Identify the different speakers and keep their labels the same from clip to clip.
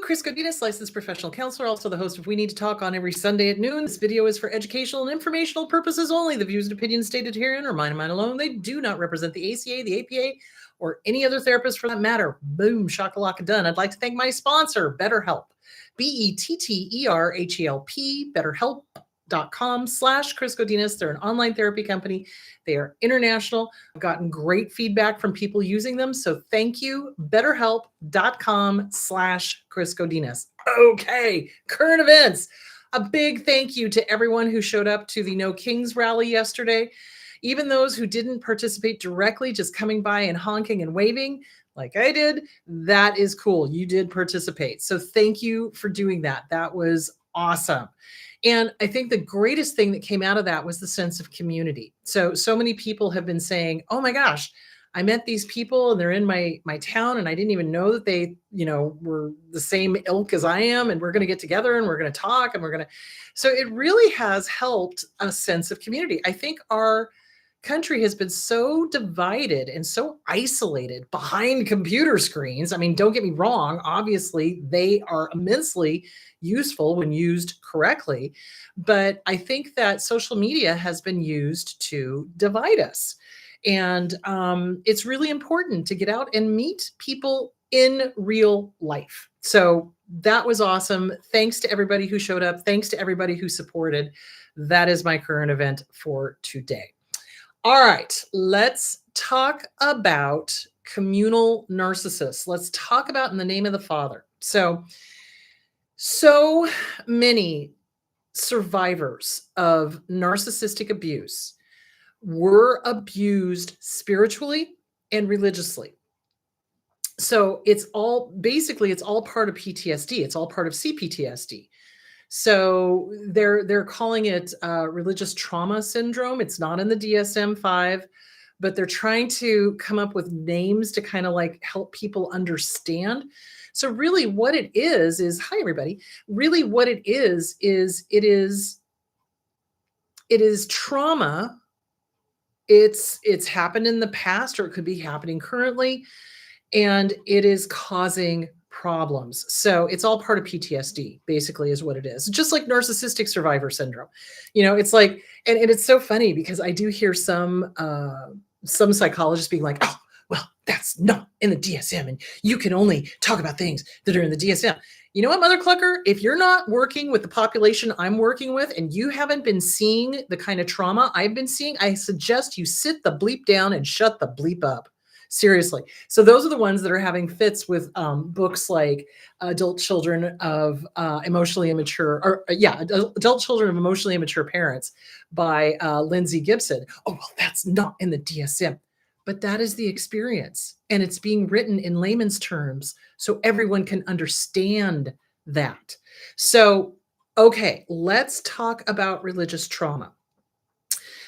Speaker 1: Chris Godinez, licensed professional counselor, also the host of We Need to Talk on every Sunday at noon. This video is for educational and informational purposes only. The views and opinions stated herein are mine and mine alone. They do not represent the ACA, the APA, or any other therapist for that matter. Boom, shakalaka done. I'd like to thank my sponsor, BetterHelp. BetterHelp, BetterHelp.com/Chris Godinez. They're an online therapy company. They are international. I've gotten great feedback from people using them. So thank you. BetterHelp.com/Chris Godinez. Okay, current events. A big thank you to everyone who showed up to the No Kings rally yesterday. Even those who didn't participate directly, just coming by and honking and waving like I did, that is cool. You did participate. So thank you for doing that. That was awesome. And I think the greatest thing that came out of that was the sense of community. So many people have been saying, oh my gosh, I met these people and they're in my town and I didn't even know that they, were the same ilk as I am. And we're going to get together and we're going to talk and so it really has helped a sense of community. I think our country has been so divided and so isolated behind computer screens. I mean, don't get me wrong. Obviously, they are immensely useful when used correctly. But I think that social media has been used to divide us. And it's really important to get out and meet people in real life. So that was awesome. Thanks to everybody who showed up. Thanks to everybody who supported. That is my current event for today. All right, let's talk about communal narcissists. Let's talk about In the Name of the Father. So many survivors of narcissistic abuse were abused spiritually and religiously. So it's all part of PTSD. It's all part of CPTSD. So they're calling it religious trauma syndrome. It's not in the DSM-5, but they're trying to come up with names to kind of like help people understand. So really what it is, hi everybody, really what it is trauma. It's happened in the past, or it could be happening currently, and it is causing problems. So it's all part of PTSD, basically, is what it is. Just like narcissistic survivor syndrome. It's like, and it's so funny because I do hear some psychologists being like, oh, well, that's not in the DSM, and you can only talk about things that are in the DSM. You know what, Mother Clucker? If you're not working with the population I'm working with and you haven't been seeing the kind of trauma I've been seeing, I suggest you sit the bleep down and shut the bleep up. Seriously. So those are the ones that are having fits with books like Adult Children of Emotionally Immature, Adult Children of Emotionally Immature Parents by Lindsay Gibson. Oh, well, that's not in the DSM. But that is the experience. And it's being written in layman's terms so everyone can understand that. So, okay, let's talk about religious trauma.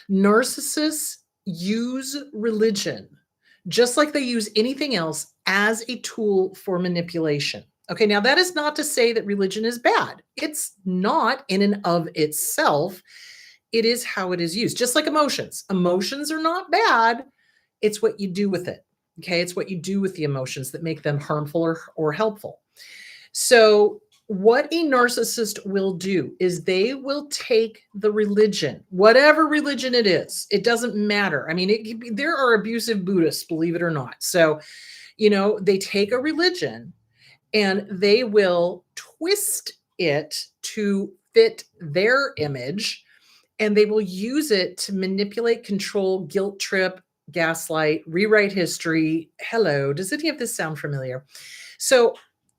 Speaker 1: Narcissists use religion just like they use anything else as a tool for manipulation. Okay, now that is not to say that religion is bad. It's not in and of itself. It is how it is used, just like emotions. Emotions are not bad. It's what you do with it. Okay, it's what you do with the emotions that make them harmful or helpful. So what a narcissist will do is they will take the religion, whatever religion it is. It doesn't matter. I mean, there are abusive Buddhists, believe it or not. So, they take a religion and they will twist it to fit their image, and they will use it to manipulate, control, guilt trip, gaslight, rewrite history. Hello, does any of this sound familiar? So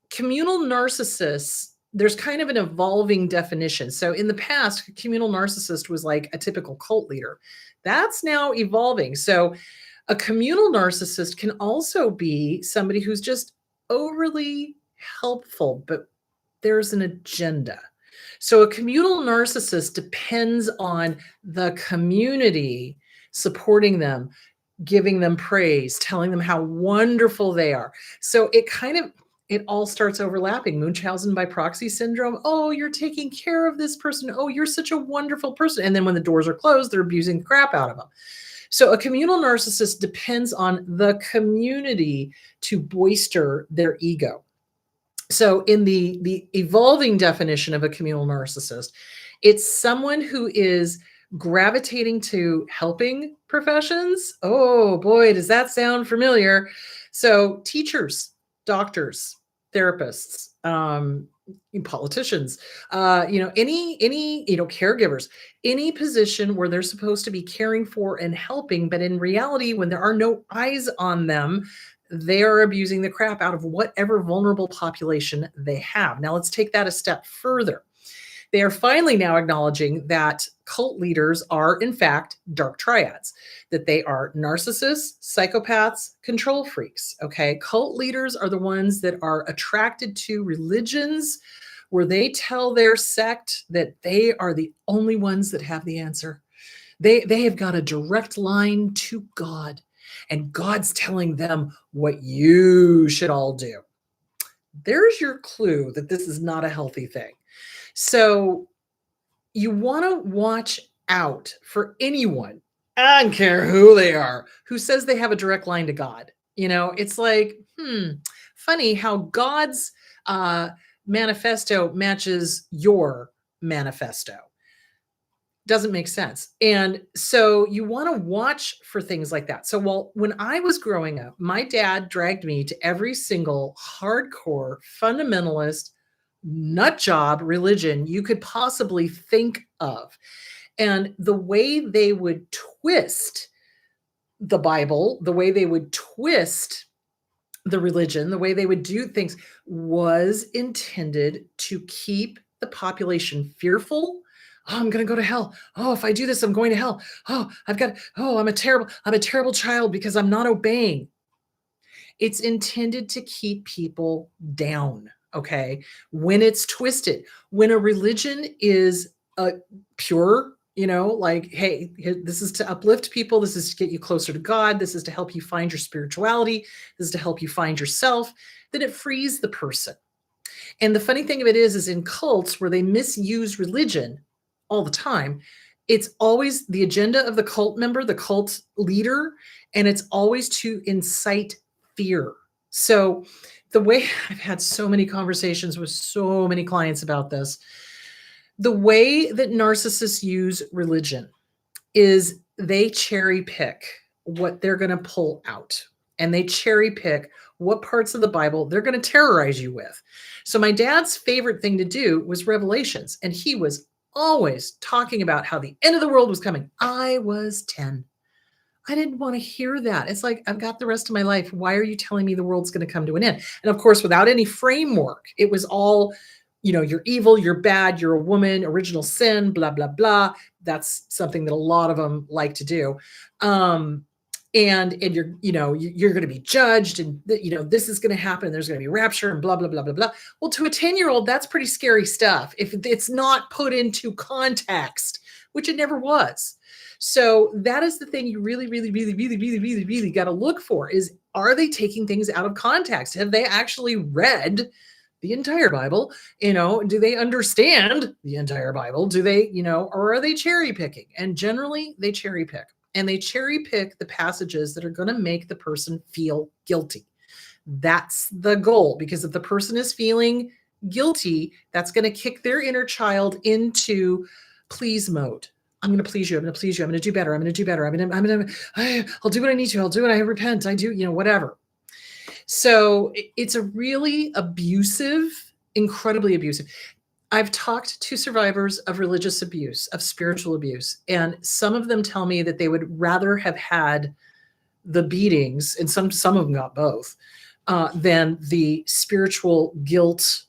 Speaker 1: communal narcissists, there's kind of an evolving definition. So in the past, communal narcissist was like a typical cult leader. That's now evolving. So a communal narcissist can also be somebody who's just overly helpful, but there's an agenda. So a communal narcissist depends on the community supporting them, giving them praise, telling them how wonderful they are. So it all starts overlapping. Munchausen by proxy syndrome. Oh, you're taking care of this person. Oh, you're such a wonderful person. And then when the doors are closed, they're abusing the crap out of them. So a communal narcissist depends on the community to bolster their ego. So in the evolving definition of a communal narcissist, it's someone who is gravitating to helping professions. Oh boy, does that sound familiar? So teachers, doctors, therapists, politicians, any caregivers, any position where they're supposed to be caring for and helping, but in reality, when there are no eyes on them, they are abusing the crap out of whatever vulnerable population they have. Now, let's take that a step further. They are finally now acknowledging that cult leaders are, in fact, dark triads, that they are narcissists, psychopaths, control freaks. Okay. Cult leaders are the ones that are attracted to religions where they tell their sect that they are the only ones that have the answer. They have got a direct line to God, and God's telling them what you should all do. There's your clue that this is not a healthy thing. So you want to watch out for anyone, I don't care who they are, who says they have a direct line to God. It's like, funny how God's manifesto matches your manifesto. Doesn't make sense. And so you want to watch for things like that. So when I was growing up, my dad dragged me to every single hardcore fundamentalist nut job religion you could possibly think of. And the way they would twist the Bible, the way they would twist the religion, the way they would do things was intended to keep the population fearful. Oh, I'm going to go to hell. Oh, if I do this, I'm going to hell. Oh, I'm a terrible child because I'm not obeying. It's intended to keep people down. Okay. When it's twisted, when a religion is pure, like, hey, this is to uplift people. This is to get you closer to God. This is to help you find your spirituality. This is to help you find yourself. Then it frees the person. And the funny thing of it is in cults where they misuse religion all the time, it's always the agenda of the cult member, the cult leader, and it's always to incite fear. So the way I've had so many conversations with so many clients about this, the way that narcissists use religion is they cherry pick what they're going to pull out, and they cherry pick what parts of the Bible they're going to terrorize you with. So my dad's favorite thing to do was Revelations, and he was always talking about how the end of the world was coming. I was 10. I didn't want to hear that. It's like, I've got the rest of my life. Why are you telling me the world's going to come to an end? And of course, without any framework, it was all, you're evil, you're bad, you're a woman, original sin, blah, blah, blah. That's something that a lot of them like to do. And you're going to be judged, and this is going to happen. There's going to be rapture and blah, blah, blah, blah, blah. Well, to a 10-year-old, that's pretty scary stuff if it's not put into context, which it never was. So that is the thing you really, really, really, really, really, really, really got to look for is, are they taking things out of context? Have they actually read the entire Bible? Do they understand the entire Bible? Do they, or are they cherry picking? And generally they cherry pick. And they cherry pick the passages that are going to make the person feel guilty. That's the goal, because if the person is feeling guilty, that's going to kick their inner child into please mode. I'm going to please you. I'm going to please you. I'm going to do better. I'm going to do better. I'll do what I need to. I'll do it. I repent. I do, whatever. So it's a really abusive, incredibly abusive. I've talked to survivors of religious abuse, of spiritual abuse, and some of them tell me that they would rather have had the beatings, and some of them got both, than the spiritual guilt,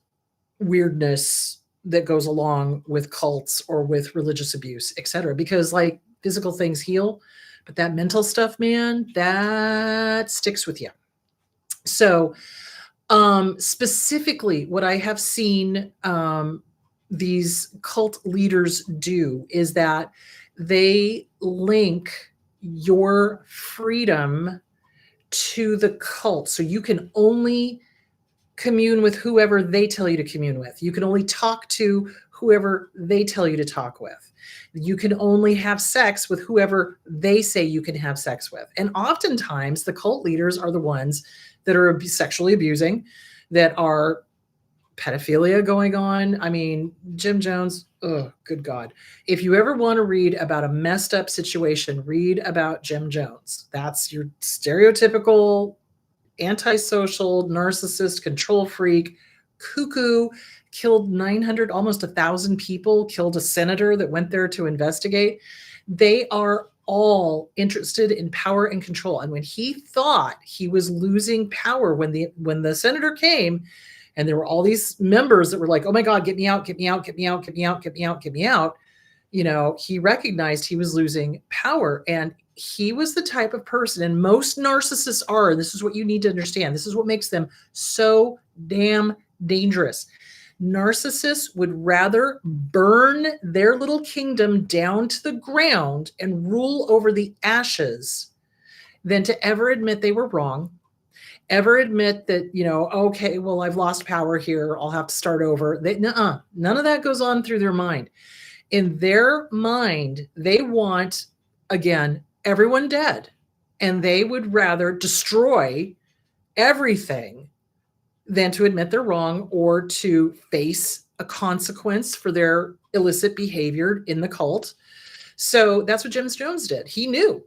Speaker 1: weirdness that goes along with cults or with religious abuse, etc. Because like physical things heal, but that mental stuff, man, that sticks with you. So specifically what I have seen these cult leaders do is that they link your freedom to the cult. So you can only commune with whoever they tell you to commune with. You can only talk to whoever they tell you to talk with. You can only have sex with whoever they say you can have sex with. And oftentimes the cult leaders are the ones that are sexually abusing, that are pedophilia going on. I mean, Jim Jones, oh, good God. If you ever want to read about a messed up situation, read about Jim Jones. That's your stereotypical antisocial, narcissist, control freak, cuckoo, killed 900, almost 1,000 people, killed a senator that went there to investigate. They are all interested in power and control. And when he thought he was losing power, when the senator came and there were all these members that were like, oh my God, get me out, get me out, get me out, get me out, get me out, get me out. He recognized he was losing power. And he was the type of person, and most narcissists are, and this is what you need to understand. This is what makes them so damn dangerous. Narcissists would rather burn their little kingdom down to the ground and rule over the ashes than to ever admit they were wrong, ever admit that, okay, well, I've lost power here, I'll have to start over. None of that goes on through their mind. In their mind, they want, again, everyone dead. And they would rather destroy everything than to admit they're wrong or to face a consequence for their illicit behavior in the cult. So that's what Jim Jones did. He knew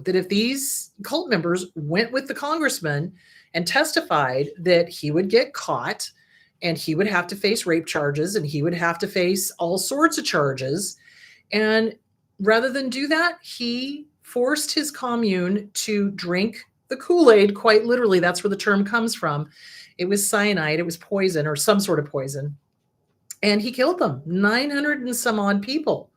Speaker 1: that if these cult members went with the congressman and testified, that he would get caught and he would have to face rape charges and he would have to face all sorts of charges. And rather than do that, he forced his commune to drink the Kool-Aid, quite literally. That's where the term comes from. It was cyanide, it was poison or some sort of poison. And he killed them, 900 and some odd people.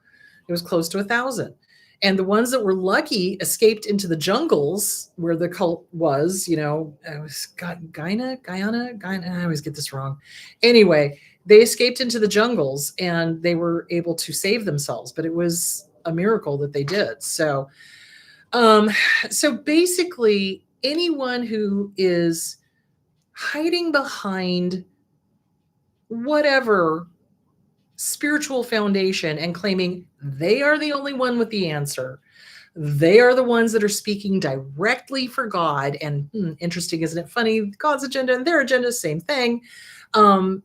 Speaker 1: It was close to 1,000. And the ones that were lucky escaped into the jungles where the cult was, it was Guyana, I always get this wrong. Anyway, they escaped into the jungles and they were able to save themselves, but it was a miracle that they did. So basically anyone who is hiding behind whatever spiritual foundation and claiming they are the only one with the answer, they are the ones that are speaking directly for God. And interesting, isn't it funny? God's agenda and their agenda, same thing. And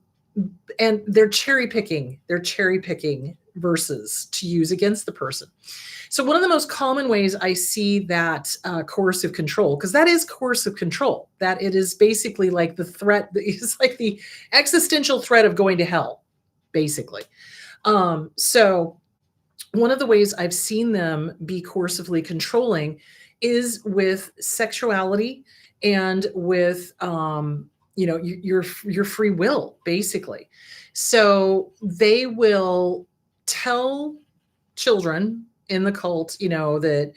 Speaker 1: they're cherry picking verses to use against the person. So one of the most common ways I see that coercive control, because that is coercive control, that it is basically like the threat, it's like the existential threat of going to hell, basically. So one of the ways I've seen them be coercively controlling is with sexuality and with, your free will, basically. So they will tell children in the cult, that,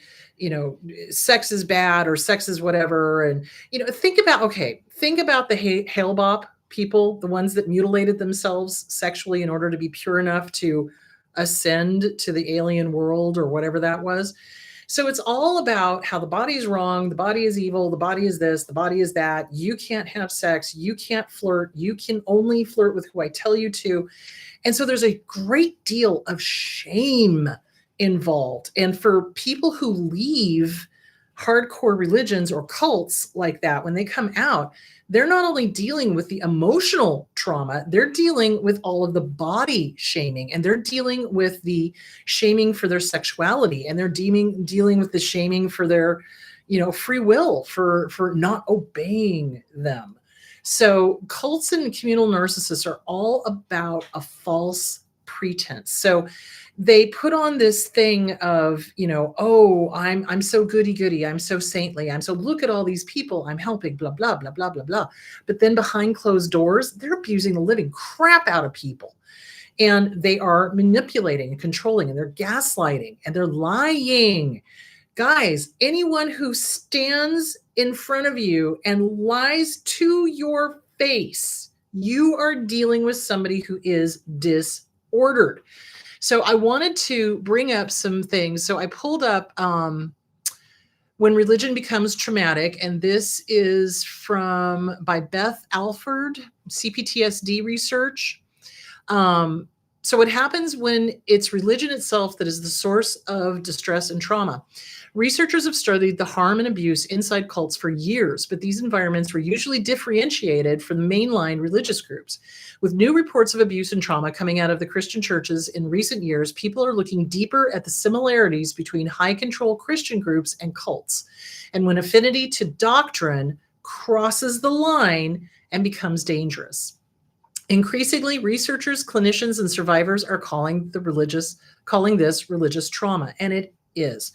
Speaker 1: sex is bad or sex is whatever. And, think about the Hale-Bopp people, the ones that mutilated themselves sexually in order to be pure enough to ascend to the alien world or whatever that was. So it's all about how the body is wrong, the body is evil, the body is this, the body is that. You can't have sex, you can't flirt, you can only flirt with who I tell you to. And so there's a great deal of shame involved. And for people who leave hardcore religions or cults like that, when they come out, they're not only dealing with the emotional trauma, they're dealing with all of the body shaming, and they're dealing with the shaming for their sexuality, and they're dealing with the shaming for their, free will, for not obeying them. So cults and communal narcissists are all about a false pretense. So they put on this thing of, I'm so goody-goody, I'm so saintly, I'm so, look at all these people I'm helping, blah, blah, blah, blah, blah, blah. But then behind closed doors, they're abusing the living crap out of people. And they are manipulating and controlling, and they're gaslighting, and they're lying. Guys, anyone who stands in front of you and lies to your face, you are dealing with somebody who is disordered. So I wanted to bring up some things. So I pulled up When Religion Becomes Traumatic, and this is by Beth Alford, CPTSD research. So what happens when it's religion itself that is the source of distress and trauma? Researchers have studied the harm and abuse inside cults for years, but these environments were usually differentiated from the mainline religious groups. With new reports of abuse and trauma coming out of the Christian churches in recent years, people are looking deeper at the similarities between high control Christian groups and cults. And when affinity to doctrine crosses the line and becomes dangerous. Increasingly, researchers, clinicians, and survivors are calling this religious trauma, and it is.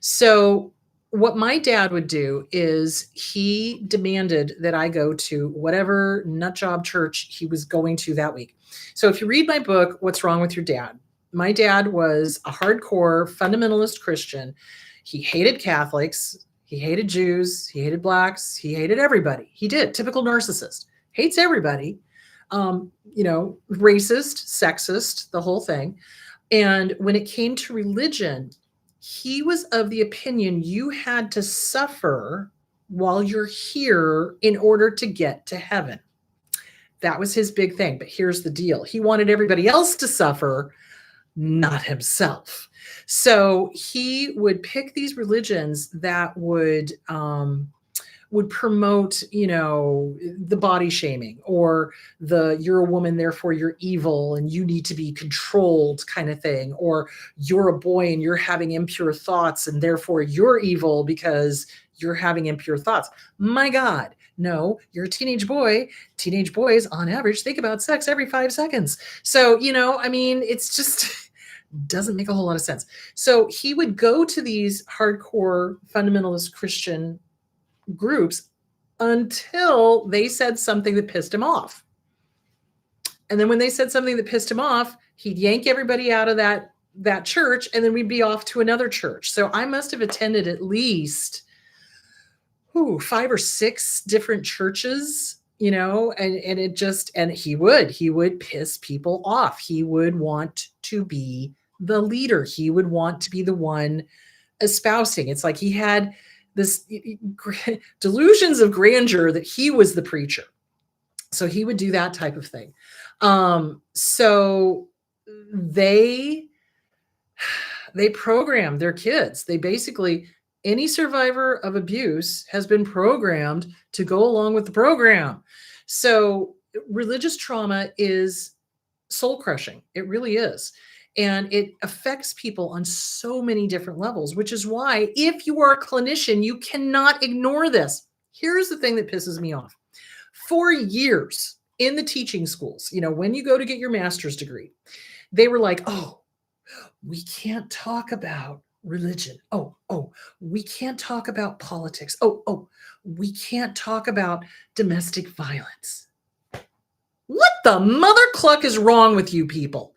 Speaker 1: So what my dad would do is he demanded that I go to whatever nutjob church he was going to that week. So if you read my book, What's Wrong with Your Dad? My dad was a hardcore fundamentalist Christian. He hated Catholics. He hated Jews. He hated blacks. He hated everybody. He did. Typical narcissist. Hates everybody. Racist, sexist, the whole thing. And when it came to religion, he was of the opinion you had to suffer while you're here in order to get to heaven. That was his big thing. But here's the deal. He wanted everybody else to suffer, not himself. So he would pick these religions that would promote, the body shaming, or the you're a woman, therefore you're evil and you need to be controlled kind of thing, or you're a boy and you're having impure thoughts and therefore you're evil because you're having impure thoughts. My God, no, you're a teenage boy. Teenage boys on average think about sex every 5 seconds. So, it's just doesn't make a whole lot of sense. So he would go to these hardcore fundamentalist Christian groups until they said something that pissed him off. And then when they said something that pissed him off, he'd yank everybody out of that church, and then we'd be off to another church. So I must have attended at least 5 or 6 different churches, and he would piss people off. He would want to be the leader. He would want to be the one espousing. It's like he had this delusions of grandeur that he was the preacher. So he would do that type of thing. So they program their kids. They basically, any survivor of abuse has been programmed to go along with the program. So religious trauma is soul crushing. It really is. And it affects people on so many different levels, which is why if you are a clinician, you cannot ignore this. Here's the thing that pisses me off. For years in the teaching schools, when you go to get your master's degree, they were like, oh, we can't talk about religion. Oh, we can't talk about politics. Oh, we can't talk about domestic violence. What the mother cluck is wrong with you people?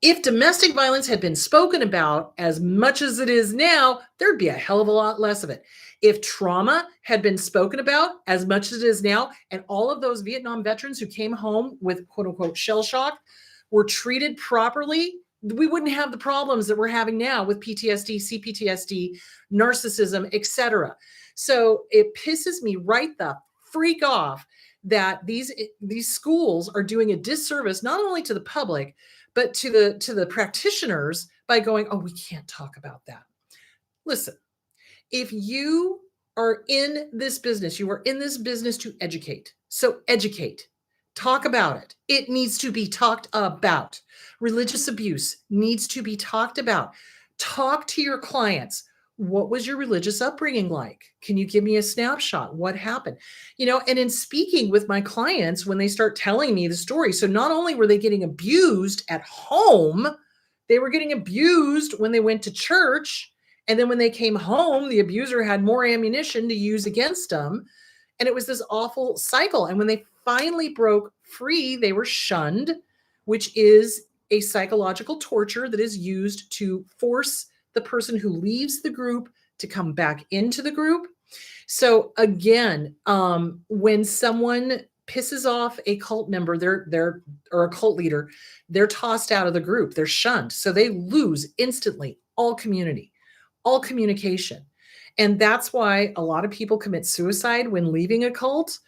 Speaker 1: If domestic violence had been spoken about as much as it is now, there'd be a hell of a lot less of it. If trauma had been spoken about as much as it is now, and all of those Vietnam veterans who came home with quote unquote shell shock were treated properly, we wouldn't have the problems that we're having now with PTSD, CPTSD, narcissism, etc. So it pisses me right the freak off that these schools are doing a disservice not only to the public, but to the practitioners by going, oh, we can't talk about that. Listen, if you are in this business, you are in this business to educate. So educate. Talk about it. It needs to be talked about. Religious abuse needs to be talked about. Talk to your clients. What was your religious upbringing like? Can you give me a snapshot? What happened? And in speaking with my clients, when they start telling me the story, so not only were they getting abused at home, they were getting abused when they went to church. And then when they came home, the abuser had more ammunition to use against them. And it was this awful cycle. And when they finally broke free, they were shunned, which is a psychological torture that is used to force the person who leaves the group to come back into the group. So again, when someone pisses off a cult member, or a cult leader, they're tossed out of the group. They're shunned. So they lose instantly all community, all communication. And that's why a lot of people commit suicide when leaving a cult,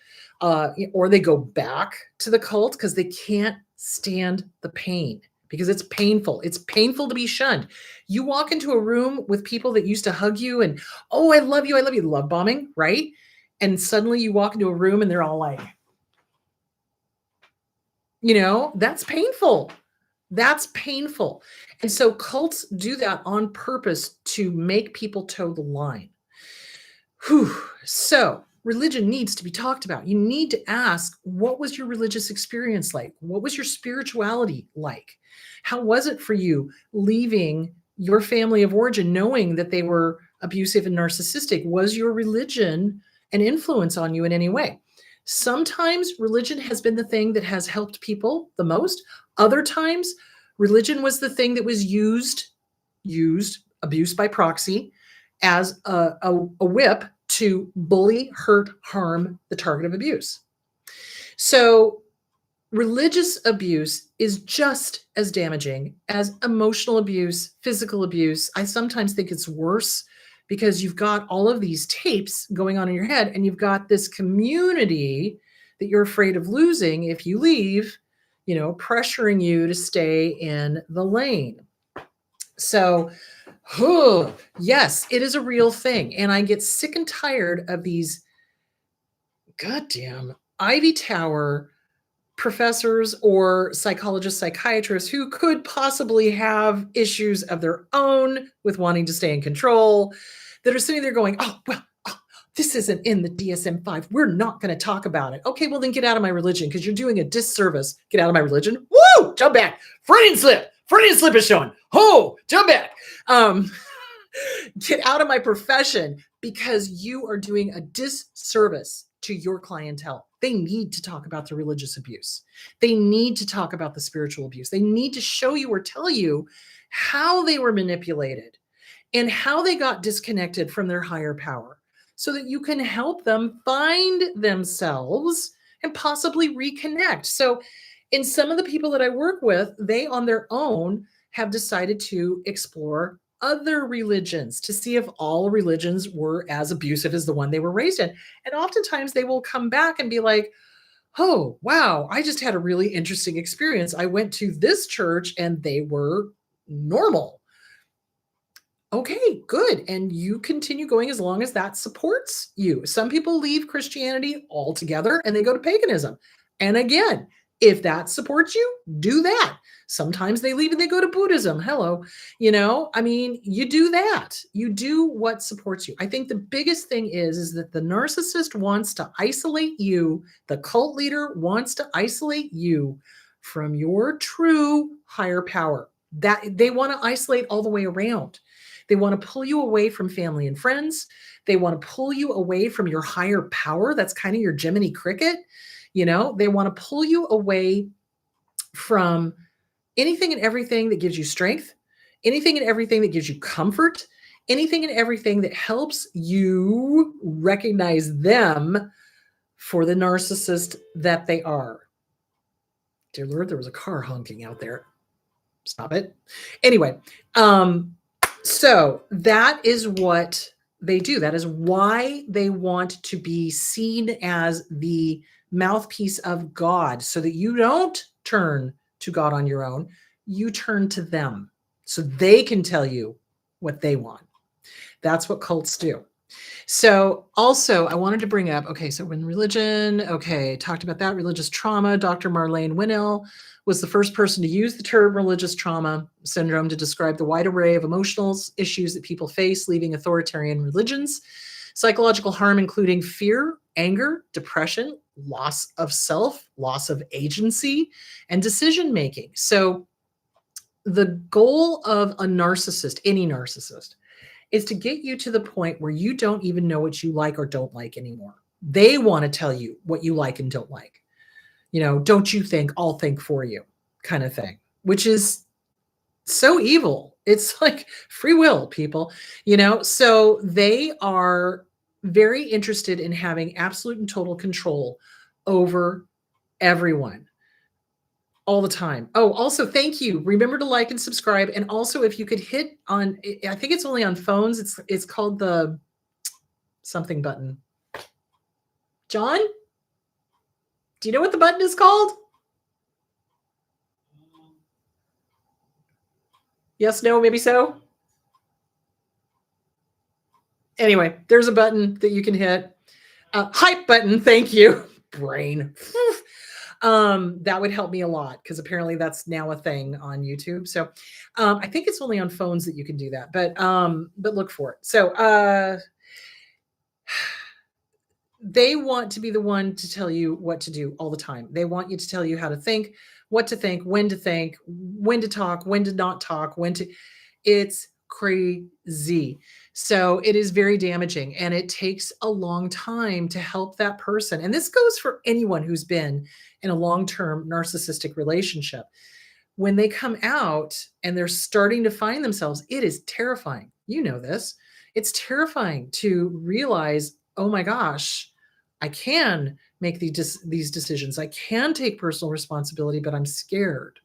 Speaker 1: or they go back to the cult because they can't stand the pain. because it's painful. It's painful to be shunned. You walk into a room with people that used to hug you and, oh, I love you, love bombing, right? And suddenly you walk into a room and they're all like, that's painful. That's painful. And so cults do that on purpose to make people toe the line. Whew. So religion needs to be talked about. You need to ask, what was your religious experience like? What was your spirituality like? How was it for you leaving your family of origin knowing that they were abusive and narcissistic? Was your religion an influence on you in any way? Sometimes religion has been the thing that has helped people the most. Other times, religion was the thing that was used, abuse by proxy, as a whip to bully, hurt, harm the target of abuse. So religious abuse is just as damaging as emotional abuse, physical abuse. I sometimes think it's worse because you've got all of these tapes going on in your head and you've got this community that you're afraid of losing if you leave, pressuring you to stay in the lane. So, yes, it is a real thing. And I get sick and tired of these goddamn Ivy Tower professors or psychologists, psychiatrists who could possibly have issues of their own with wanting to stay in control that are sitting there going, this isn't in the DSM-5. We're not going to talk about it. Okay, well then get out of my religion because you're doing a disservice. Get out of my religion. Woo! Jump back. Freudian slip. Freudian slip is showing. Oh, jump back. Get out of my profession because you are doing a disservice to your clientele. They need to talk about the religious abuse. They need to talk about the spiritual abuse. They need to show you or tell you how they were manipulated and how they got disconnected from their higher power so that you can help them find themselves and possibly reconnect. So in some of the people that I work with, they on their own have decided to explore other religions to see if all religions were as abusive as the one they were raised in. And oftentimes they will come back and be like, oh, wow, I just had a really interesting experience. I went to this church and they were normal. Okay, good. And you continue going as long as that supports you. Some people leave Christianity altogether and they go to paganism. And again, if that supports you, do that. Sometimes they leave and they go to Buddhism. Hello. You do that. You do what supports you. I think the biggest thing is that the narcissist wants to isolate you. The cult leader wants to isolate you from your true higher power. That they want to isolate all the way around. They want to pull you away from family and friends. They want to pull you away from your higher power. That's kind of your Jiminy Cricket. They want to pull you away from anything and everything that gives you strength, anything and everything that gives you comfort, anything and everything that helps you recognize them for the narcissist that they are. Dear Lord, there was a car honking out there. Stop it. Anyway, so that is what they do. That is why they want to be seen as the mouthpiece of God so that you don't turn to God on your own. You turn to them so they can tell you what they want. That's what cults do. So also I wanted to bring up, so when religion, talked about that, religious trauma. Dr. Marlene Winell was the first person to use the term religious trauma syndrome to describe the wide array of emotional issues that people face leaving authoritarian religions. Psychological harm including fear, anger, depression, loss of self, loss of agency, and decision-making. So the goal of a narcissist, any narcissist, is to get you to the point where you don't even know what you like or don't like anymore. They want to tell you what you like and don't like. Don't you think, I'll think for you kind of thing, which is so evil. It's like free will, people, so they are very interested in having absolute and total control over everyone all the time. Oh, also, thank you. Remember to like and subscribe. And also, if you could hit on, I think it's only on phones. It's called the something button. John, do you know what the button is called? Yes, no, maybe so. Anyway, there's a button that you can hit. Hype button, thank you. Brain. That would help me a lot because apparently that's now a thing on YouTube. So I think it's only on phones that you can do that, but look for it. So they want to be the one to tell you what to do all the time. They want you to tell you how to think, what to think, when to talk, when to not talk, when to. It's crazy. So it is very damaging and it takes a long time to help that person. And this goes for anyone who's been in a long-term narcissistic relationship. When they come out and they're starting to find themselves, it is terrifying. You know this. It's terrifying to realize, oh my gosh, I can make these decisions. I can take personal responsibility, but I'm scared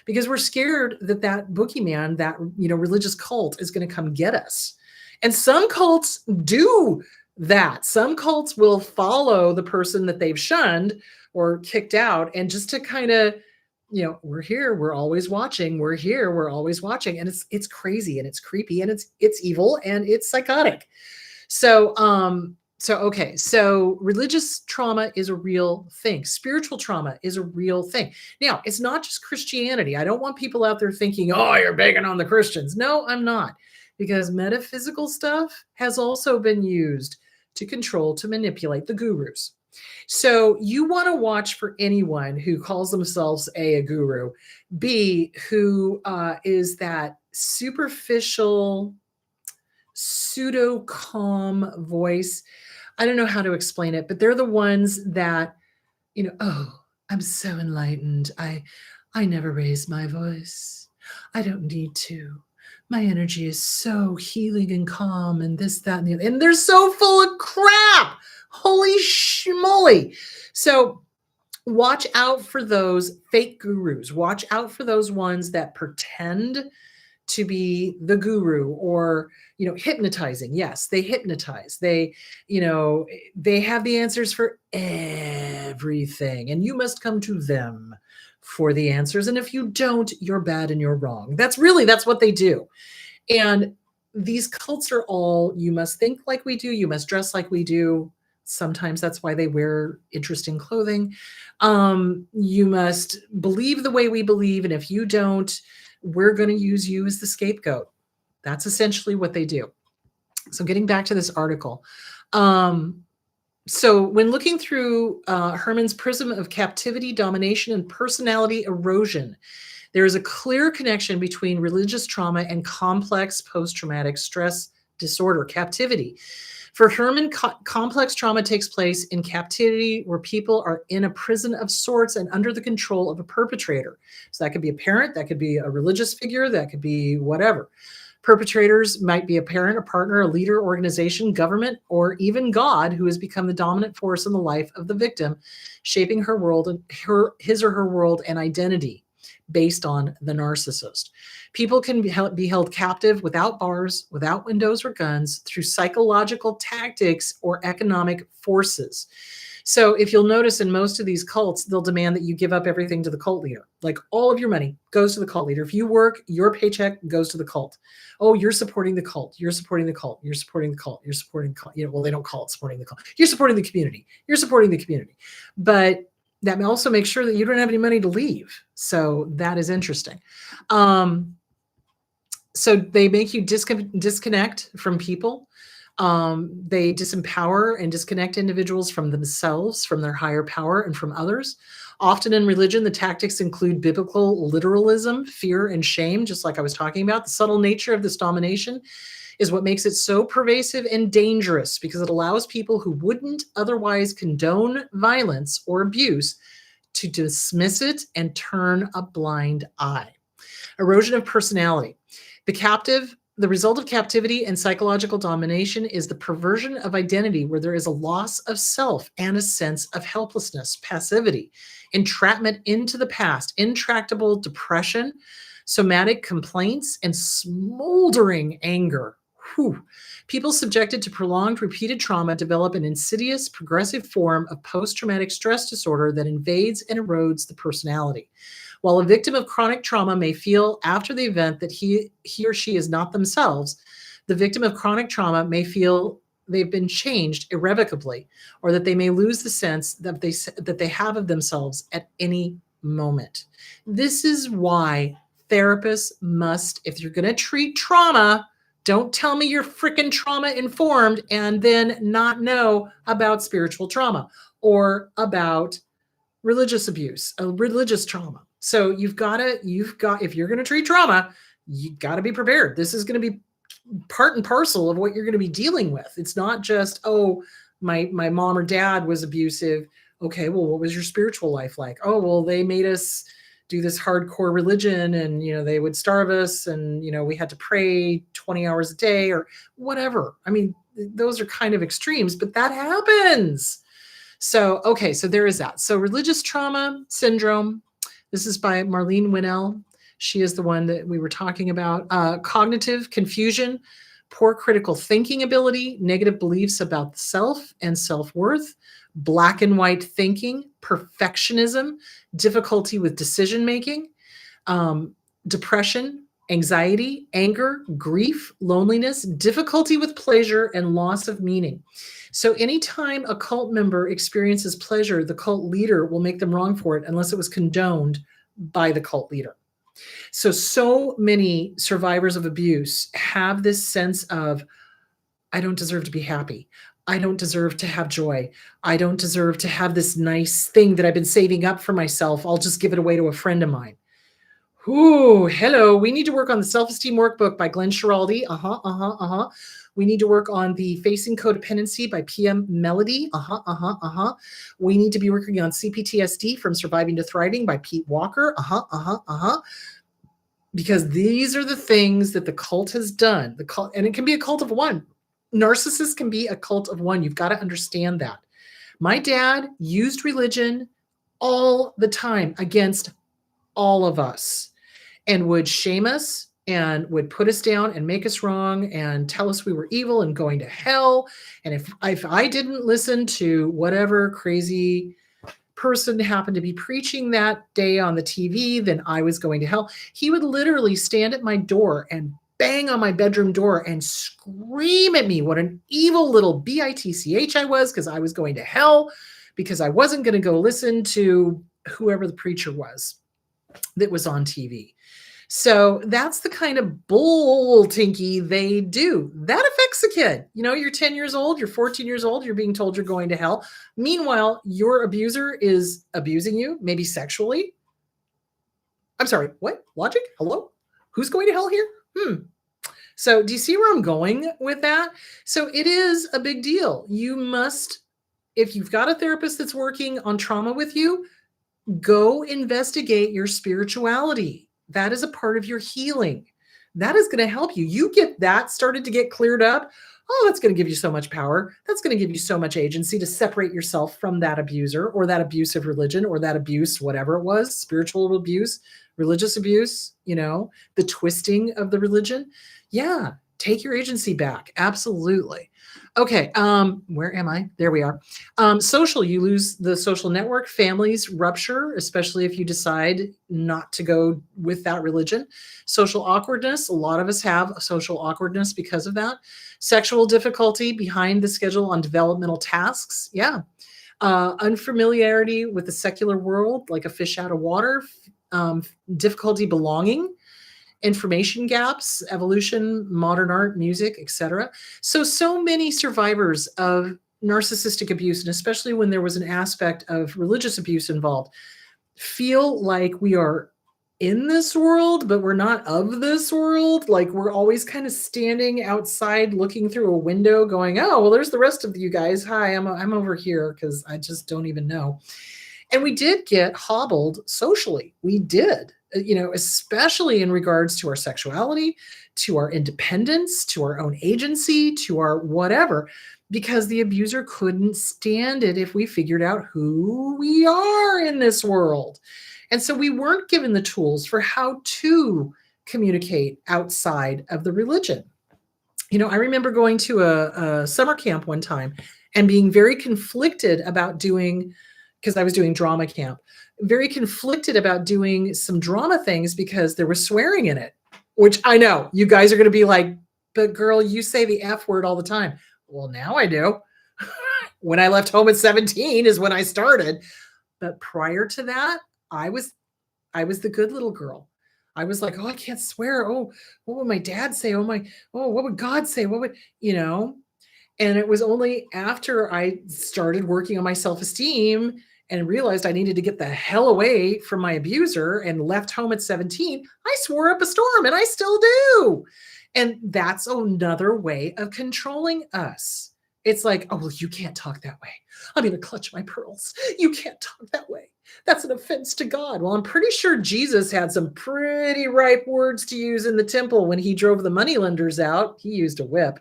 Speaker 1: because we're scared that that boogeyman, that religious cult, is going to come get us. And some cults do that. Some cults will follow the person that they've shunned or kicked out, and just to kind of, we're here, we're always watching, we're here, we're always watching, and it's crazy and it's creepy and it's evil and it's psychotic. So okay, so religious trauma is a real thing. Spiritual trauma is a real thing. Now, it's not just Christianity. I don't want people out there thinking, oh, you're banging on the Christians. No, I'm not, because metaphysical stuff has also been used to control, to manipulate the gurus. So you want to watch for anyone who calls themselves a guru, B, who is that superficial, pseudo calm voice. I don't know how to explain it, but they're the ones that, oh, I'm so enlightened. I never raise my voice. I don't need to. My energy is so healing and calm and this, that, and the other. And they're so full of crap. Holy schmoly. So watch out for those fake gurus. Watch out for those ones that pretend to be the guru, or hypnotizing. Yes, they hypnotize. They they have the answers for everything, and you must come to them for the answers. And if you don't, you're bad and you're wrong. That's what they do. And these cults are all, you must think like we do, you must dress like we do. Sometimes that's why they wear interesting clothing. You must believe the way we believe, and if you don't, we're going to use you as the scapegoat. That's essentially what they do. So getting back to this article. So when looking through Herman's prism of captivity, domination, and personality erosion, there is a clear connection between religious trauma and complex post-traumatic stress disorder, captivity. For Herman, complex trauma takes place in captivity, where people are in a prison of sorts and under the control of a perpetrator. So that could be a parent, that could be a religious figure, that could be whatever. Perpetrators might be a parent, a partner, a leader, organization, government, or even God, who has become the dominant force in the life of the victim, shaping her world and his or her world and identity based on the narcissist. People can be held captive without bars, without windows or guns, through psychological tactics or economic forces. So if you'll notice, in most of these cults, they'll demand that you give up everything to the cult leader. Like, all of your money goes to the cult leader. If you work, your paycheck goes to the cult. Oh, you're supporting the cult. You're supporting the cult. You're supporting the cult. You're supporting the cult. Well, they don't call it supporting the cult. You're supporting the community. You're supporting the community. But that also makes sure that you don't have any money to leave. So that is interesting. So they make you disconnect from people. They disempower and disconnect individuals from themselves, from their higher power, and from others. Often in religion, the tactics include biblical literalism, fear, and shame, just like I was talking about. The subtle nature of this domination is what makes it so pervasive and dangerous, because it allows people who wouldn't otherwise condone violence or abuse to dismiss it and turn a blind eye. Erosion of personality. The result of captivity and psychological domination is the perversion of identity, where there is a loss of self and a sense of helplessness, passivity, entrapment into the past, intractable depression, somatic complaints, and smoldering anger. Whew. People subjected to prolonged, repeated trauma develop an insidious, progressive form of post traumatic stress disorder that invades and erodes the personality. While a victim of chronic trauma may feel after the event that he or she is not themselves, the victim of chronic trauma may feel they've been changed irrevocably, or that they may lose the sense that they have of themselves at any moment. This is why therapists must, if you're going to treat trauma, don't tell me you're freaking trauma informed and then not know about spiritual trauma or about religious abuse, religious trauma. So if you're going to treat trauma, you got to be prepared. This is going to be part and parcel of what you're going to be dealing with. It's not just, oh, my mom or dad was abusive. Okay, well, what was your spiritual life like? Oh, well, they made us do this hardcore religion, and they would starve us, and we had to pray 20 hours a day or whatever. I mean, those are kind of extremes, but that happens. So, okay, so there is that. So religious trauma syndrome, this is by Marlene Winnell. She is the one that we were talking about. Cognitive confusion, poor critical thinking ability, negative beliefs about the self and self-worth, black and white thinking, perfectionism, difficulty with decision-making, depression, anxiety, anger, grief, loneliness, difficulty with pleasure, and loss of meaning. So anytime a cult member experiences pleasure, the cult leader will make them wrong for it unless it was condoned by the cult leader. So many survivors of abuse have this sense of, I don't deserve to be happy. I don't deserve to have joy. I don't deserve to have this nice thing that I've been saving up for myself. I'll just give it away to a friend of mine. Ooh, hello. We need to work on the self-esteem workbook by Glenn Schiraldi. We need to work on the Facing Codependency by PM Melody. We need to be working on CPTSD from Surviving to Thriving by Pete Walker. Because these are the things that the cult has done. The cult, and it can be a cult of one. Narcissists can be a cult of one. You've got to understand that. My dad used religion all the time against all of us and would shame us and would put us down and make us wrong and tell us we were evil and going to hell. And if I didn't listen to whatever crazy person happened to be preaching that day on the TV, then I was going to hell. He would literally stand at my door and bang on my bedroom door and scream at me what an evil little bitch I was, because I was going to hell, because I wasn't going to go listen to whoever the preacher was that was on TV. So that's the kind of bull tinky they do. That affects a kid. You're 10 years old, you're 14 years old, you're being told you're going to hell. Meanwhile, your abuser is abusing you, maybe sexually. I'm sorry, what? Logic? Hello? Who's going to hell here? So do you see where I'm going with that? So it is a big deal. You must, if you've got a therapist that's working on trauma with you, go investigate your spirituality. That is a part of your healing. That is going to help you. You get that started to get cleared up. Oh, that's going to give you so much power. That's going to give you so much agency to separate yourself from that abuser or that abusive religion or that abuse, whatever it was, spiritual abuse, religious abuse, the twisting of the religion. Yeah, take your agency back. Absolutely. Okay, where am I? There we are. Social, you lose the social network. Families rupture, especially if you decide not to go with that religion. Social awkwardness, a lot of us have social awkwardness because of that. Sexual difficulty behind the schedule on developmental tasks. Yeah. Unfamiliarity with the secular world, like a fish out of water. Difficulty belonging. Information gaps, evolution, modern art, music, etc. So many survivors of narcissistic abuse, and especially when there was an aspect of religious abuse involved, feel like we are in this world, but we're not of this world. Like we're always kind of standing outside looking through a window going, oh, well, there's the rest of you guys. Hi, I'm over here because I just don't even know. And we did get hobbled socially. We did. Especially in regards to our sexuality, to our independence, to our own agency, to our whatever, because the abuser couldn't stand it if we figured out who we are in this world. And so we weren't given the tools for how to communicate outside of the religion. I remember going to a summer camp one time and being very conflicted about doing, because I was doing drama camp, very conflicted about doing some drama things because there was swearing in it, which I know you guys are going to be like, but girl, you say the F word all the time. Well, now I do. When I left home at 17 is when I started. But prior to that, I was I was the good little girl. I was like, "Oh, I can't swear. Oh, what would my dad say? Oh, what would God say? What would, you know?" And it was only after I started working on my self-esteem and realized I needed to get the hell away from my abuser and left home at 17, I swore up a storm and I still do. And that's another way of controlling us. It's like, oh, well, you can't talk that way. I'm going to clutch my pearls. You can't talk that way. That's an offense to God. Well, I'm pretty sure Jesus had some pretty ripe words to use in the temple when he drove the moneylenders out. He used a whip.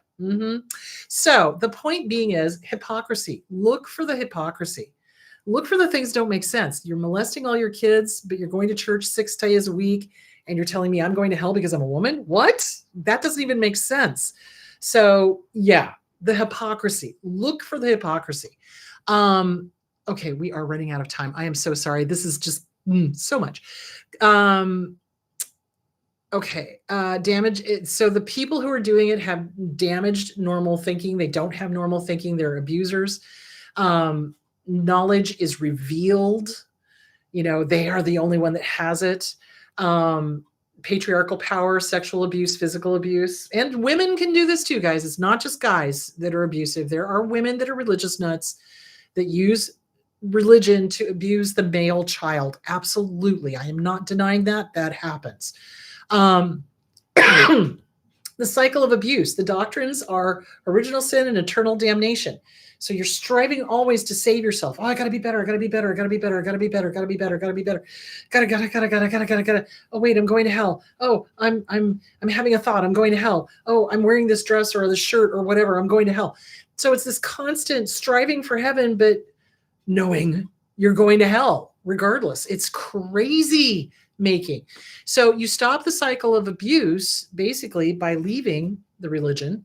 Speaker 1: So the point being is hypocrisy. Look for the hypocrisy. Look for the things that don't make sense. You're molesting all your kids, but you're going to church 6 days a week and you're telling me I'm going to hell because I'm a woman? What? That doesn't even make sense. So yeah, the hypocrisy. Look for the hypocrisy. Okay, we are running out of time. I am so sorry. This is just so much. Okay, damage. So the people who are doing it have damaged normal thinking. They don't have normal thinking. They're abusers. Knowledge is revealed. They are the only one that has it. Patriarchal power, sexual abuse, physical abuse. And women can do this too, guys. It's not just guys that are abusive. There are women that are religious nuts that use religion to abuse the male child. Absolutely. I am not denying that. That happens. The cycle of abuse. The doctrines are original sin and eternal damnation. So you're striving always to save yourself. Oh, I gotta be better. I gotta be better. I gotta be better. I gotta be better. I gotta be better. I gotta be better. Gotta. Oh, wait, I'm going to hell. Oh, I'm having a thought. I'm going to hell. Oh, I'm wearing this dress or this shirt or whatever. I'm going to hell. So it's this constant striving for heaven, but knowing you're going to hell regardless. It's crazy making. So you stop the cycle of abuse basically by leaving the religion.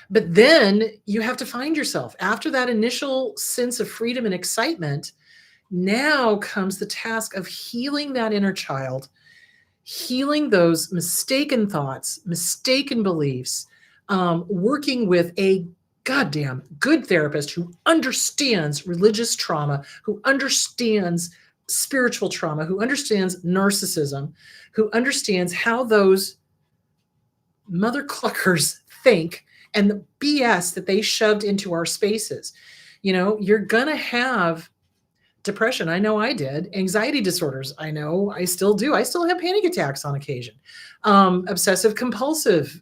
Speaker 1: But then you have to find yourself. After that initial sense of freedom and excitement, now comes the task of healing that inner child, healing those mistaken thoughts, mistaken beliefs, working with a goddamn good therapist who understands religious trauma, who understands spiritual trauma, who understands narcissism, who understands how those mother cluckers think and the BS that they shoved into our spaces. You're going to have depression. I know I did. Anxiety disorders. I know I still do. I still have panic attacks on occasion. Obsessive compulsive,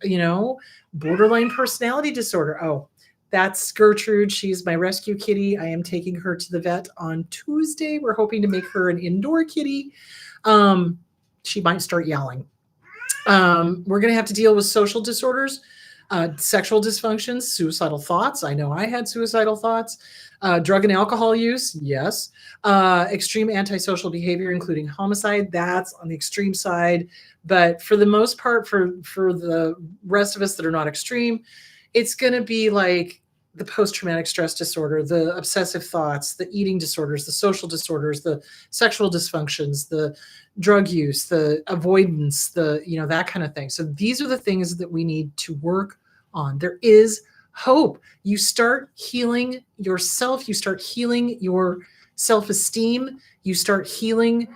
Speaker 1: borderline personality disorder. Oh, that's Gertrude. She's my rescue kitty. I am taking her to the vet on Tuesday. We're hoping to make her an indoor kitty. She might start yelling. We're going to have to deal with social disorders, sexual dysfunctions, suicidal thoughts. I know I had suicidal thoughts. Drug and alcohol use, yes. Extreme antisocial behavior, including homicide, that's on the extreme side. But for the most part, for the rest of us that are not extreme, it's going to be like the post-traumatic stress disorder, the obsessive thoughts, the eating disorders, the social disorders, the sexual dysfunctions, the drug use, the avoidance, that kind of thing. So these are the things that we need to work on. There is hope. You start healing yourself. You start healing your self-esteem. You start healing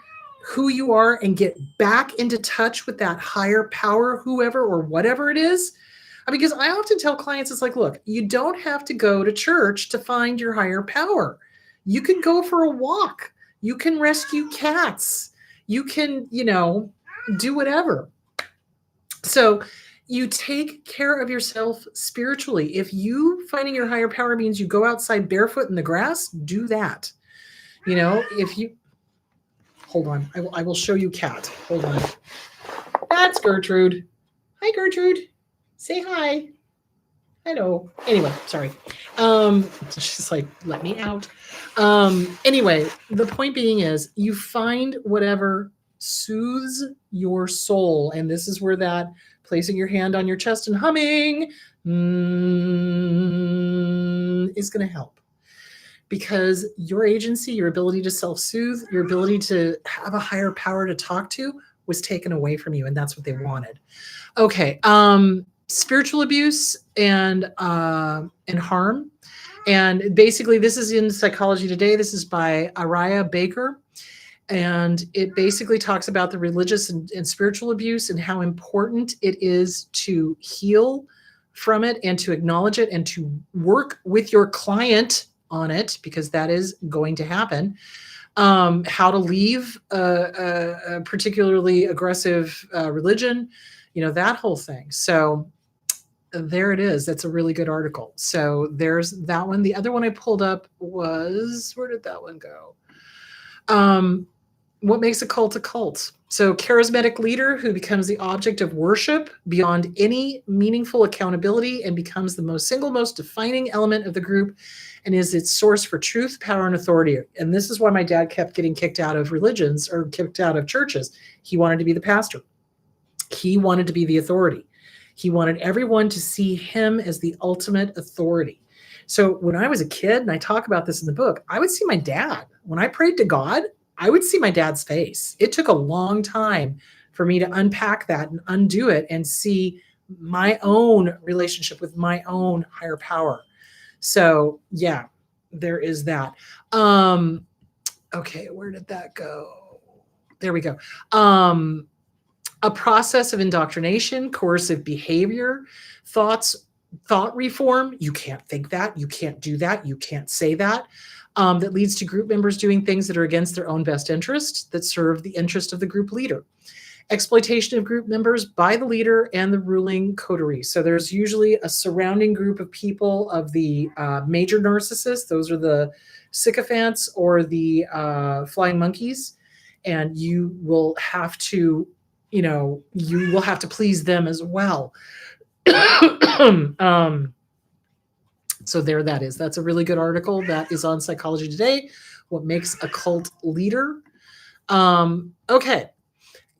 Speaker 1: who you are and get back into touch with that higher power, whoever or whatever it is. Because I often tell clients, it's like, look, you don't have to go to church to find your higher power. You can go for a walk. You can rescue cats. You can, do whatever. So you take care of yourself spiritually. If you finding your higher power means you go outside barefoot in the grass, do that. If you, hold on, I will show you cat. Hold on. That's Gertrude. Hi, Gertrude. Say hi. Hello. Anyway, sorry. She's like, let me out. Anyway, the point being is you find whatever soothes your soul. And this is where that placing your hand on your chest and humming is going to help. Because your agency, your ability to self-soothe, your ability to have a higher power to talk to was taken away from you, and that's what they wanted. Okay, spiritual abuse and harm. And basically, this is in Psychology Today. This is by Araya Baker. And it basically talks about the religious and spiritual abuse and how important it is to heal from it and to acknowledge it and to work with your client on it, because that is going to happen. How to leave a particularly aggressive religion, that whole thing. So there it is. That's a really good article. So there's that one. The other one I pulled up was, where did that one go? What makes a cult a cult? So charismatic leader who becomes the object of worship beyond any meaningful accountability and becomes the single most defining element of the group and is its source for truth, power, and authority. And this is why my dad kept getting kicked out of religions or kicked out of churches. He wanted to be the pastor. He wanted to be the authority. He wanted everyone to see him as the ultimate authority. So when I was a kid, and I talk about this in the book, I would see my dad. When I prayed to God, I would see my dad's face. It took a long time for me to unpack that and undo it and see my own relationship with my own higher power. So yeah, there is that. Okay, where did that go? There we go. A process of indoctrination, coercive behavior, thought reform. You can't think that, you can't do that, you can't say that. That leads to group members doing things that are against their own best interest, that serve the interest of the group leader. Exploitation of group members by the leader and the ruling coterie. So there's usually a surrounding group of people of the major narcissists. Those are the sycophants or the flying monkeys. And you will have to, please them as well. So there that is. That's a really good article that is on Psychology Today. What makes a cult leader? Okay.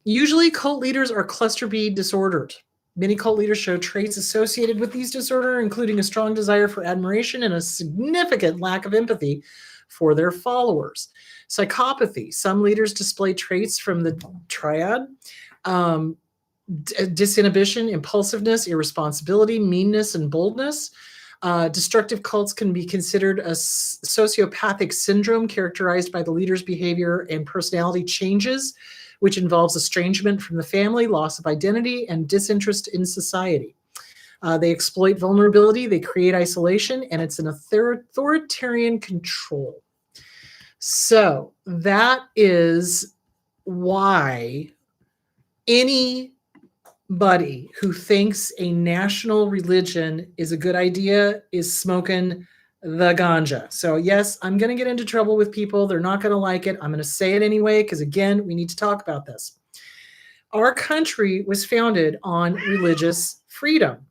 Speaker 1: Usually cult leaders are cluster B disordered. Many cult leaders show traits associated with these disorders, including a strong desire for admiration and a significant lack of empathy for their followers. Psychopathy. Some leaders display traits from the triad. Disinhibition, impulsiveness, irresponsibility, meanness, and boldness. Destructive cults can be considered a sociopathic syndrome characterized by the leader's behavior and personality changes, which involves estrangement from the family, loss of identity, and disinterest in society. They exploit vulnerability, they create isolation, and it's an authoritarian control. So that is why anybody who thinks a national religion is a good idea is smoking the ganja. So yes, I'm going to get into trouble with people. They're not going to like it. I'm going to say it anyway, because again, we need to talk about this. Our country was founded on religious freedom.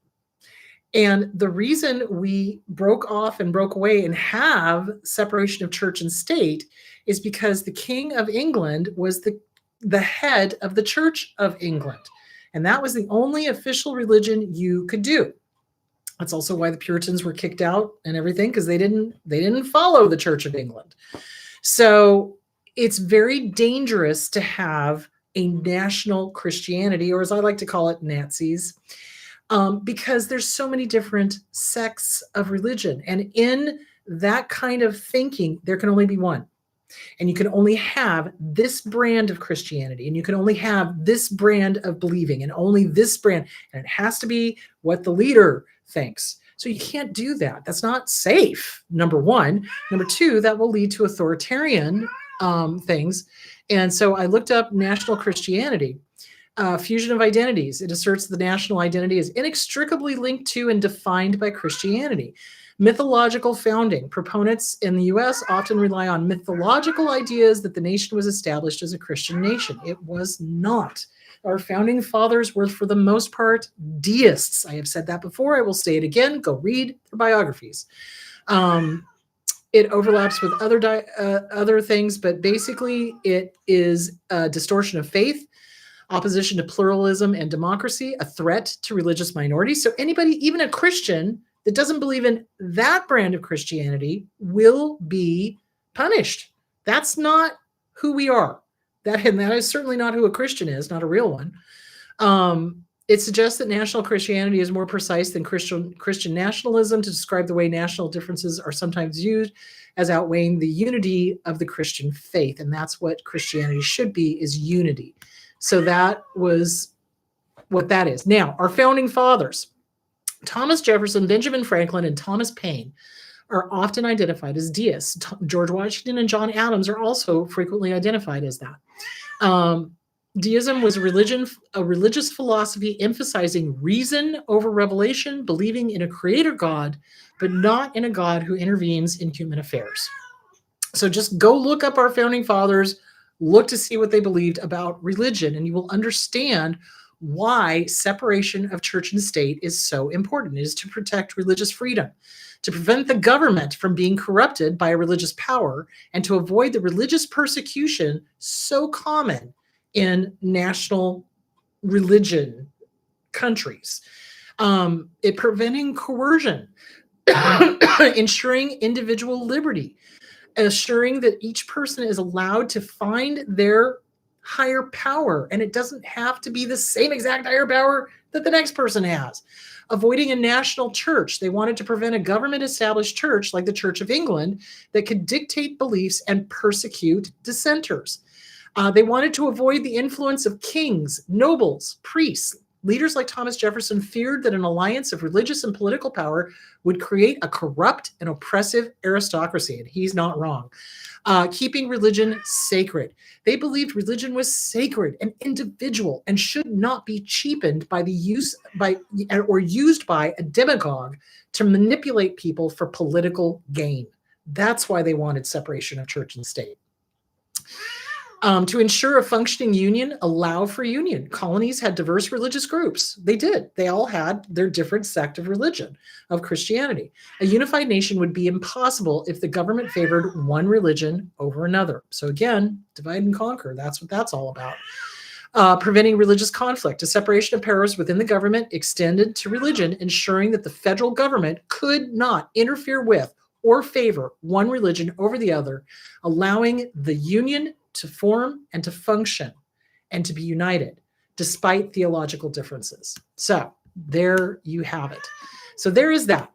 Speaker 1: And the reason we broke off and broke away and have separation of church and state is because the King of England was the head of the Church of England. And that was the only official religion you could do. That's also why the Puritans were kicked out and everything, because they didn't follow the Church of England. So it's very dangerous to have a national Christianity, or as I like to call it, Nazis, because there's so many different sects of religion. And in that kind of thinking, there can only be one. And you can only have this brand of Christianity, and you can only have this brand of believing, and only this brand, and it has to be what the leader thinks. So you can't do that. That's not safe, number one. Number two, that will lead to authoritarian things. And so I looked up national Christianity, fusion of identities. It asserts the national identity is inextricably linked to and defined by Christianity. Mythological founding. Proponents in the U.S. often rely on mythological ideas that the nation was established as a Christian nation. It was not. Our founding fathers were, for the most part, deists. I have said that before. I will say it again. Go read their biographies. It overlaps with other things, but basically it is a distortion of faith, opposition to pluralism and democracy, a threat to religious minorities. So anybody, even a Christian that doesn't believe in that brand of Christianity, will be punished. That's not who we are. That is certainly not who a Christian is, not a real one. It suggests that national Christianity is more precise than Christian nationalism to describe the way national differences are sometimes used as outweighing the unity of the Christian faith. And that's what Christianity should be, is unity. So that was what that is. Now, our founding fathers, Thomas Jefferson, Benjamin Franklin, and Thomas Paine, are often identified as deists. George Washington and John Adams are also frequently identified as that. Deism was a religious philosophy emphasizing reason over revelation, believing in a creator God, but not in a God who intervenes in human affairs. So just go look up our founding fathers, look to see what they believed about religion, and you will understand why separation of church and state is so important. It is to protect religious freedom, to prevent the government from being corrupted by a religious power, and to avoid the religious persecution so common in national religion countries. It preventing coercion, ensuring individual liberty, assuring that each person is allowed to find their higher power, and it doesn't have to be the same exact higher power that the next person has. Avoiding a national church. They wanted to prevent a government-established church like the Church of England that could dictate beliefs and persecute dissenters. They wanted to avoid the influence of kings, nobles, priests. Leaders like Thomas Jefferson feared that an alliance of religious and political power would create a corrupt and oppressive aristocracy, and he's not wrong. Keeping religion sacred. They believed religion was sacred and individual and should not be cheapened by used by a demagogue to manipulate people for political gain. That's why they wanted separation of church and state. To ensure a functioning union, allow for union. Colonies had diverse religious groups. They did. They all had their different sect of religion, of Christianity. A unified nation would be impossible if the government favored one religion over another. So again, divide and conquer. That's what that's all about. Preventing religious conflict. A separation of powers within the government extended to religion, ensuring that the federal government could not interfere with or favor one religion over the other, allowing the union to form and to function and to be united despite theological differences. So there you have it. So there is that.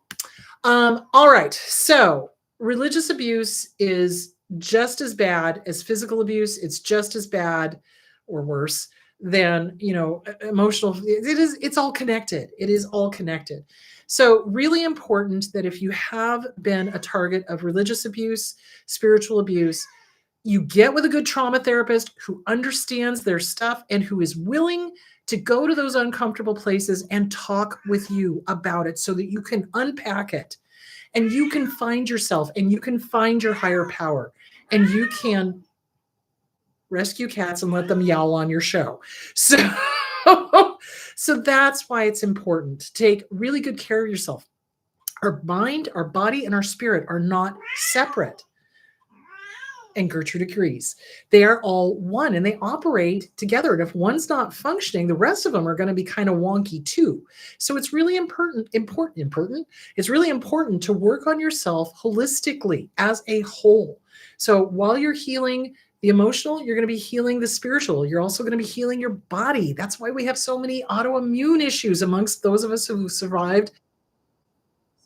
Speaker 1: All right. So religious abuse is just as bad as physical abuse. It's just as bad or worse than, emotional. It's all connected. It is all connected. So really important that if you have been a target of religious abuse, spiritual abuse, you get with a good trauma therapist who understands their stuff and who is willing to go to those uncomfortable places and talk with you about it so that you can unpack it and you can find yourself and you can find your higher power and you can rescue cats and let them yowl on your show. So that's why it's important to take really good care of yourself. Our mind, our body, and our spirit are not separate. And Gertrude agrees. They are all one and they operate together. And if one's not functioning, the rest of them are going to be kind of wonky too. So it's really important. It's really important to work on yourself holistically as a whole. So while you're healing the emotional, you're going to be healing the spiritual. You're also going to be healing your body. That's why we have so many autoimmune issues amongst those of us who survived.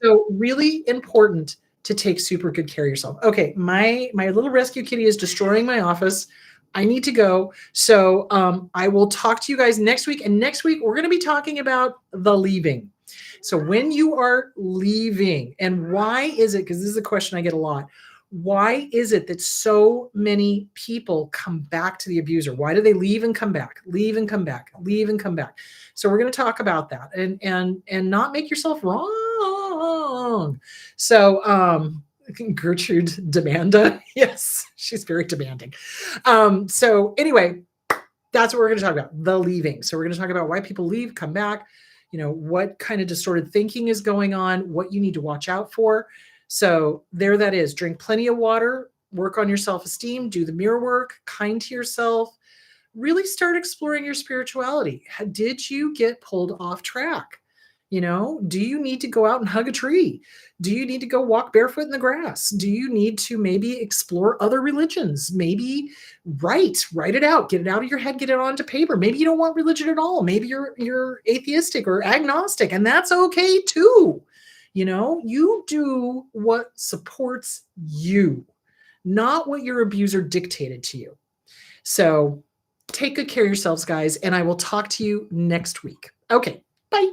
Speaker 1: So really important to take super good care of yourself. Okay, my little rescue kitty is destroying my office. I need to go. So I will talk to you guys next week. And next week, we're going to be talking about the leaving. So when you are leaving, and why is it, because this is a question I get a lot, why is it that so many people come back to the abuser? Why do they leave and come back, leave and come back, leave and come back? So we're going to talk about that and not make yourself wrong. So Gertrude Demanda, yes, she's very demanding. So anyway, that's what we're going to talk about, the leaving. So we're going to talk about why people leave, come back, what kind of distorted thinking is going on, what you need to watch out for. So there that is. Drink plenty of water, work on your self-esteem, do the mirror work, kind to yourself, really start exploring your spirituality. Did you get pulled off track? Do you need to go out and hug a tree? Do you need to go walk barefoot in the grass? Do you need to maybe explore other religions? Maybe write it out, get it out of your head, get it onto paper. Maybe you don't want religion at all. Maybe you're atheistic or agnostic, and that's okay too. You do what supports you, not what your abuser dictated to you. So take good care of yourselves, guys, and I will talk to you next week. Okay, bye.